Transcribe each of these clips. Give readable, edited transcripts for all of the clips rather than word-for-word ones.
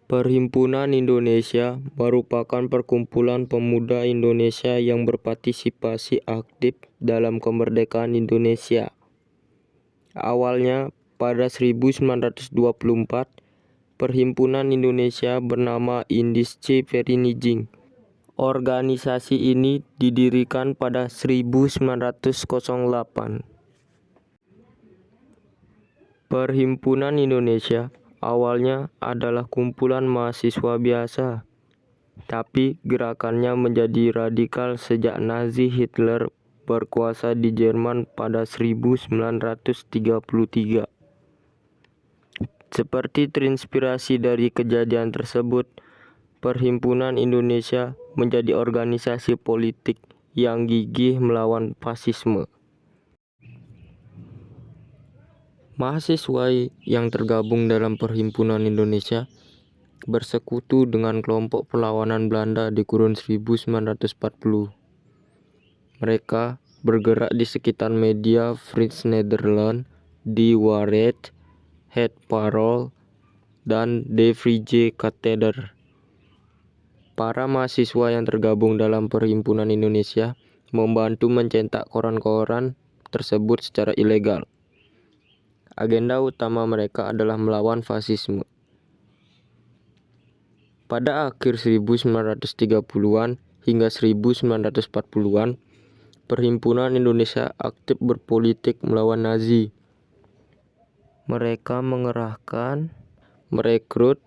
Perhimpunan Indonesia merupakan perkumpulan pemuda Indonesia yang berpartisipasi aktif dalam kemerdekaan Indonesia. Awalnya pada 1924, Perhimpunan Indonesia bernama Indische Vereniging. Organisasi ini didirikan pada 1908. Perhimpunan Indonesia awalnya adalah kumpulan mahasiswa biasa, tapi gerakannya menjadi radikal sejak Nazi Hitler berkuasa di Jerman pada 1933. Seperti terinspirasi dari kejadian tersebut, Perhimpunan Indonesia menjadi organisasi politik yang gigih melawan fasisme. Mahasiswa yang tergabung dalam Perhimpunan Indonesia bersekutu dengan kelompok perlawanan Belanda di kurun 1940. Mereka bergerak di sekitar media Frits Nederland, Die Waarheid, Het Parool, dan De Vrije Katheder. Para mahasiswa yang tergabung dalam Perhimpunan Indonesia membantu mencetak koran-koran tersebut secara ilegal. Agenda utama mereka adalah melawan fasisme. Pada akhir 1930-an hingga 1940-an, Perhimpunan Indonesia aktif berpolitik melawan Nazi. Mereka mengerahkan, merekrut,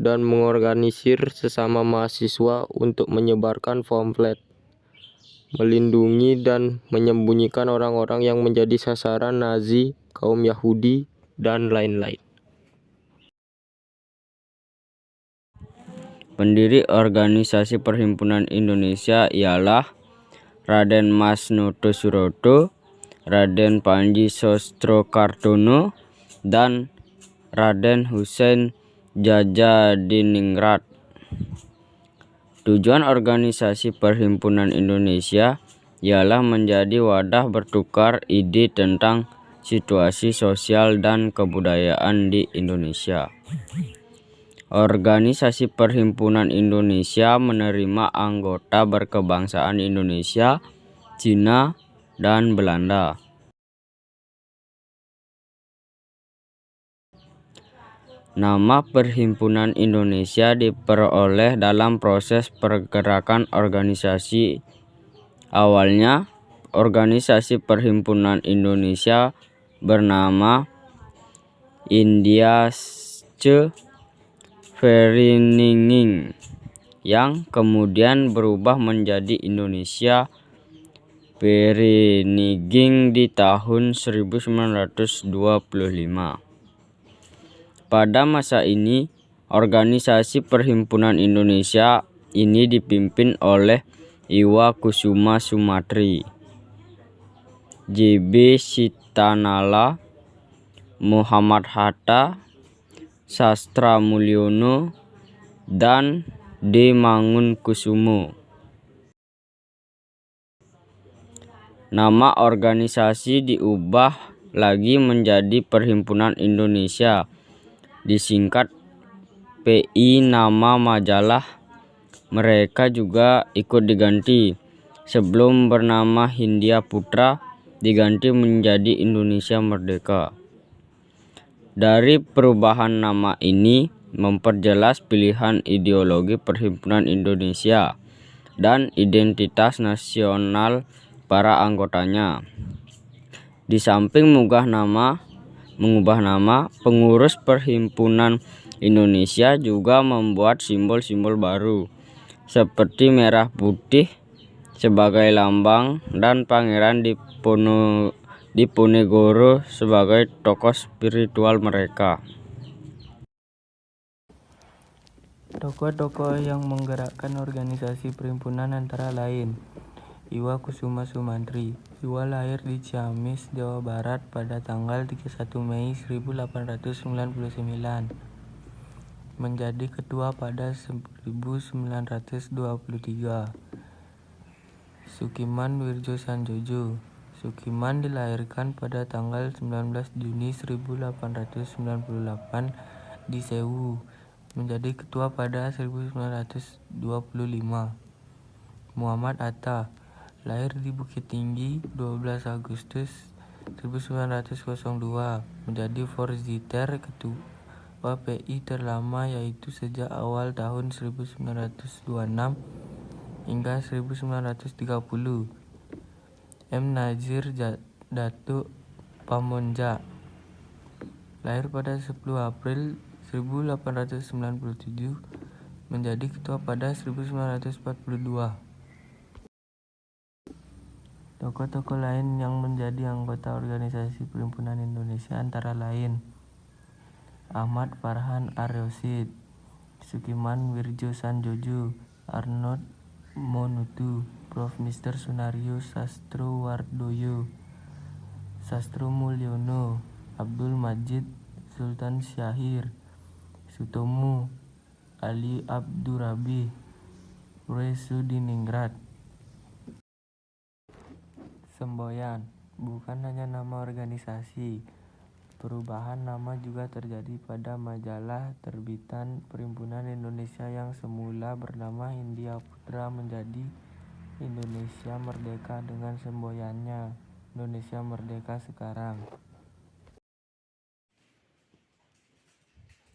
dan mengorganisir sesama mahasiswa untuk menyebarkan pamflet, melindungi dan menyembunyikan orang-orang yang menjadi sasaran Nazi, kaum Yahudi, dan lain-lain. Pendiri organisasi Perhimpunan Indonesia ialah Raden Mas Noto Suroto, Raden Panji Sostrokardono, dan Raden Husein Djajadiningrat. Tujuan organisasi Perhimpunan Indonesia ialah menjadi wadah bertukar ide tentang situasi sosial dan kebudayaan di Indonesia. Organisasi Perhimpunan Indonesia menerima anggota berkebangsaan Indonesia, Cina, dan Belanda. Nama Perhimpunan Indonesia diperoleh dalam proses pergerakan organisasi. Awalnya, organisasi Perhimpunan Indonesia bernama Indische Vereniging yang kemudian berubah menjadi Indonesia Vereniging di tahun 1925. Pada masa ini, organisasi Perhimpunan Indonesia ini dipimpin oleh Iwa Kusuma Sumantri, JB Sitanala, Muhammad Hatta, Sastra Mulyono, dan D. Mangunkusumo. Nama organisasi diubah lagi menjadi Perhimpunan Indonesia, disingkat PI. Nama majalah mereka juga ikut diganti. Sebelum bernama Hindia Putra, diganti menjadi Indonesia Merdeka. Dari perubahan nama ini memperjelas pilihan ideologi Perhimpunan Indonesia dan identitas nasional para anggotanya. Di samping mengubah nama, pengurus Perhimpunan Indonesia juga membuat simbol-simbol baru, seperti merah putih sebagai lambang dan Pangeran Diponegoro sebagai tokoh spiritual mereka. Tokoh-tokoh yang menggerakkan organisasi perhimpunan antara lain Iwa Kusuma Sumantri. Iwa lahir di Ciamis, Jawa Barat pada tanggal 31 Mei 1899. Menjadi ketua pada 1923. Sukiman Wirjo Sanjojo. Sukiman dilahirkan pada tanggal 19 Juni 1898 di Sewu, menjadi ketua pada 1925. Muhammad Hatta lahir di Bukit Tinggi 12 Agustus 1902, menjadi Forsiter ketua PI terlama yaitu sejak awal tahun 1926 hingga 1930. M. Nazir Datuk Pamonja lahir pada 10 April 1897, menjadi ketua pada 1942. Tokoh-tokoh lain yang menjadi anggota Organisasi Perhimpunan Indonesia antara lain Ahmad Farhan Aryosid, Sukiman Wirjo Sanjojo, Arnold Monutu, Prof. Mr. Sunario Sastrowardoyo, Sastro Mulyono, Abdul Majid Sultan Syahir, Sutomo Ali Abdurrabi, Resudiningrat. Semboyan bukan hanya nama organisasi. Perubahan nama juga terjadi pada majalah terbitan Perhimpunan Indonesia yang semula bernama Hindia Putra menjadi Indonesia Merdeka dengan semboyannya Indonesia Merdeka Sekarang.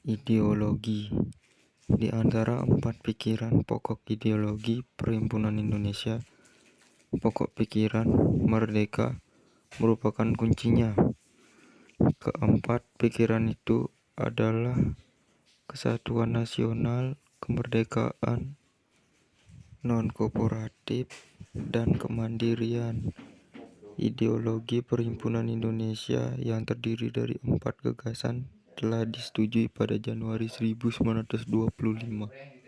Ideologi. Di antara 4 pikiran pokok ideologi Perhimpunan Indonesia, pokok pikiran merdeka merupakan kuncinya. Keempat pikiran itu adalah kesatuan nasional, kemerdekaan, non-kooperatif, dan kemandirian. Ideologi Perhimpunan Indonesia yang terdiri dari 4 gagasan telah disetujui pada Januari 1925.